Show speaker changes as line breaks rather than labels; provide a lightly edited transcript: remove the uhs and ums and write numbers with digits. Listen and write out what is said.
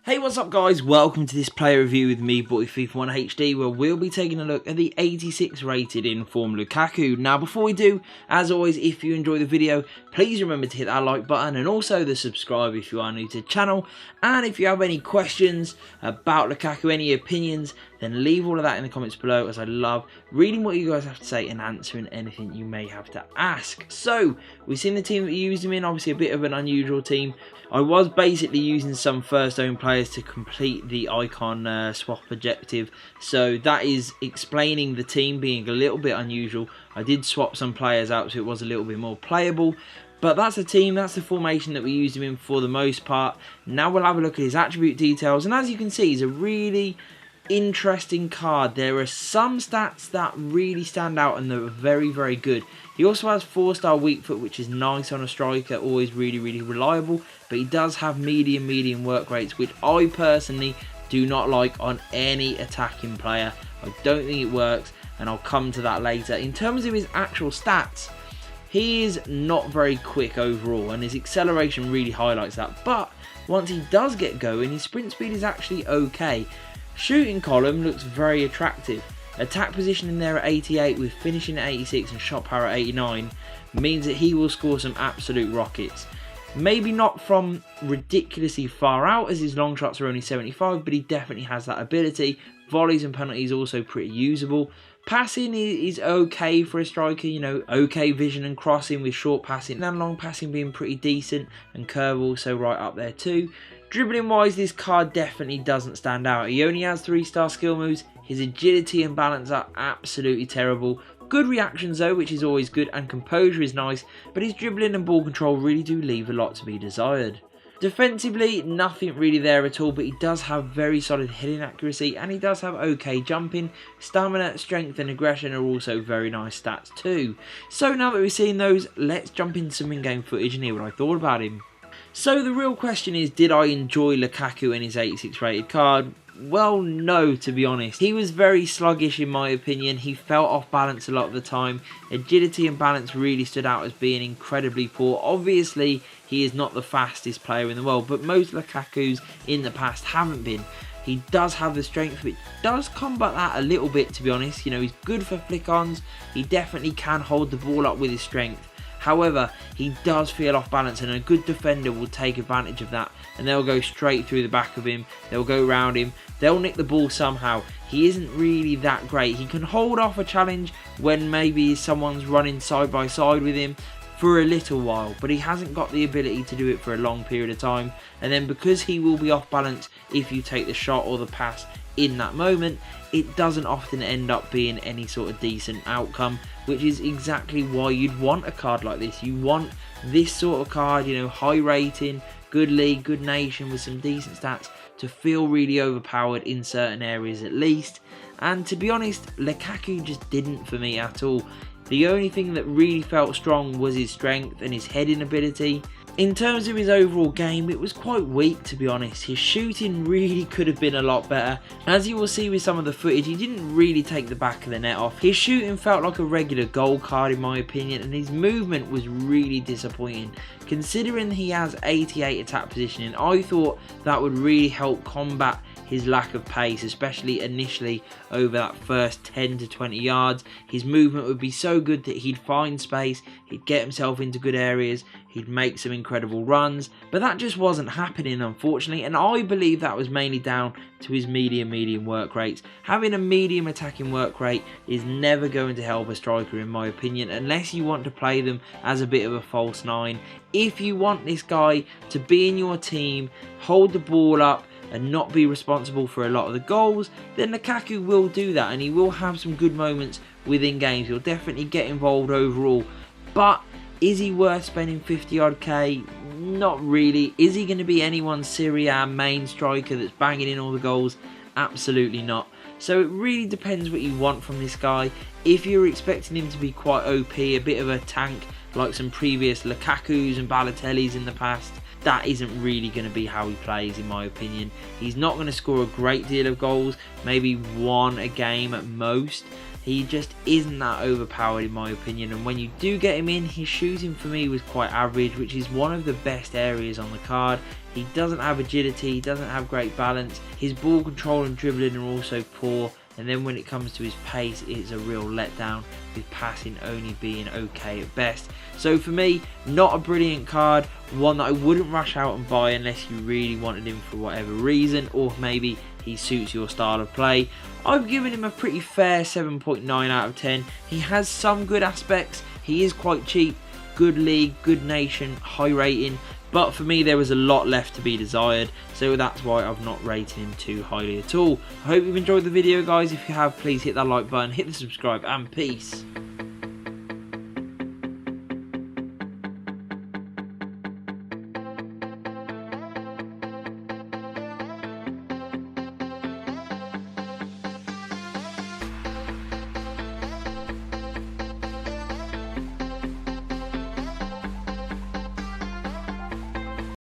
Hey, what's up guys, welcome to this player review with me, boy FIFA 1 HD, where we'll be taking a look at the 86 rated in-form Lukaku. Now before we do, as always, if you enjoy the video, please remember to hit that like button and also the subscribe if you are new to the channel. And if you have any questions about Lukaku, any opinions, then leave all of that in the comments below, as I love reading what you guys have to say and answering anything you may have to ask. So, we've seen the team that we used him in, obviously a bit of an unusual team. I was basically using some first own players to complete the icon swap objective, so that is explaining the team being a little bit unusual. I did swap some players out so it was a little bit more playable, but that's the team, that's the formation that we used him in for the most part. Now we'll have a look at his attribute details, and as you can see, he's a really interesting card. There are some stats that really stand out and they're very, very good. He also has 4-star weak foot, which is nice on a striker, always really, really reliable, but he does have medium work rates, which I personally do not like on any attacking player. I don't think it works, and I'll come to that later. In terms of his actual stats, he is not very quick overall, and his acceleration really highlights that, but once he does get going, his sprint speed is actually okay. Shooting column looks very attractive. Attack position in there at 88 with finishing at 86 and shot power at 89 means that he will score some absolute rockets. Maybe not from ridiculously far out, as his long shots are only 75, but he definitely has that ability. Volleys and penalties also pretty usable. Passing is okay for a striker, you know, okay vision and crossing, with short passing and long passing being pretty decent, and curve also right up there too. Dribbling wise, this card definitely doesn't stand out. He only has 3-star skill moves. His agility and balance are absolutely terrible. Good reactions though, which is always good, and composure is nice, but his dribbling and ball control really do leave a lot to be desired. Defensively, nothing really there at all, but he does have very solid heading accuracy, and he does have okay jumping. Stamina, strength and aggression are also very nice stats too. So now that we've seen those, let's jump into some in-game footage and hear what I thought about him. So the real question is, did I enjoy Lukaku in his 86 rated card? Well, no, to be honest. He was very sluggish in my opinion. He felt off balance a lot of the time. Agility and balance really stood out as being incredibly poor. Obviously, he is not the fastest player in the world, but most Lukakus in the past haven't been. He does have the strength, which does combat that a little bit, to be honest. You know, he's good for flick-ons. He definitely can hold the ball up with his strength. However, he does feel off balance, and a good defender will take advantage of that, and they'll go straight through the back of him, they'll go round him, they'll nick the ball somehow. He isn't really that great. He can hold off a challenge when maybe someone's running side by side with him for a little while, but he hasn't got the ability to do it for a long period of time, and then because he will be off balance if you take the shot or the pass in that moment, it doesn't often end up being any sort of decent outcome, which is exactly why you'd want a card like this. You want this sort of card, you know, high rating, good league, good nation with some decent stats to feel really overpowered in certain areas at least. And to be honest, Lukaku just didn't for me at all. The only thing that really felt strong was his strength and his heading ability. In terms of his overall game, it was quite weak, to be honest. His shooting really could have been a lot better. As you will see with some of the footage, he didn't really take the back of the net off. His shooting felt like a regular goal card in my opinion, and his movement was really disappointing. Considering he has 88 attack positioning, I thought that would really help combat his lack of pace, especially initially over that first 10 to 20 yards. His movement would be so good that he'd find space, he'd get himself into good areas, he'd make some incredible runs, but that just wasn't happening unfortunately, and I believe that was mainly down to his medium work rates. Having a medium attacking work rate is never going to help a striker in my opinion, unless you want to play them as a bit of a false nine. If you want this guy to be in your team, hold the ball up, and not be responsible for a lot of the goals, then Lukaku will do that, and he will have some good moments within games. He'll definitely get involved overall, but is he worth spending 50 odd K? Not really. Is he going to be anyone's Serie A main striker that's banging in all the goals? Absolutely not. So it really depends what you want from this guy. If you're expecting him to be quite OP, a bit of a tank like some previous Lukakus and Balotellis in the past, that isn't really going to be how he plays in my opinion. He's not going to score a great deal of goals, maybe one a game at most. he just isn't that overpowered in my opinion, and when you do get him in, his shooting for me was quite average, which is one of the best areas on the card. He doesn't have agility, he doesn't have great balance, his ball control and dribbling are also poor, and then when it comes to his pace, it's a real letdown, with passing only being okay at best. So for me, not a brilliant card, one that I wouldn't rush out and buy unless you really wanted him for whatever reason, or maybe he suits your style of play. I've given him a pretty fair 7.9 out of 10. He has some good aspects, he is quite cheap, good league, good nation, high rating, but for me there was a lot left to be desired, so that's why I've not rated him too highly at all. I hope you've enjoyed the video guys. If you have, please hit that like button, hit the subscribe, and peace.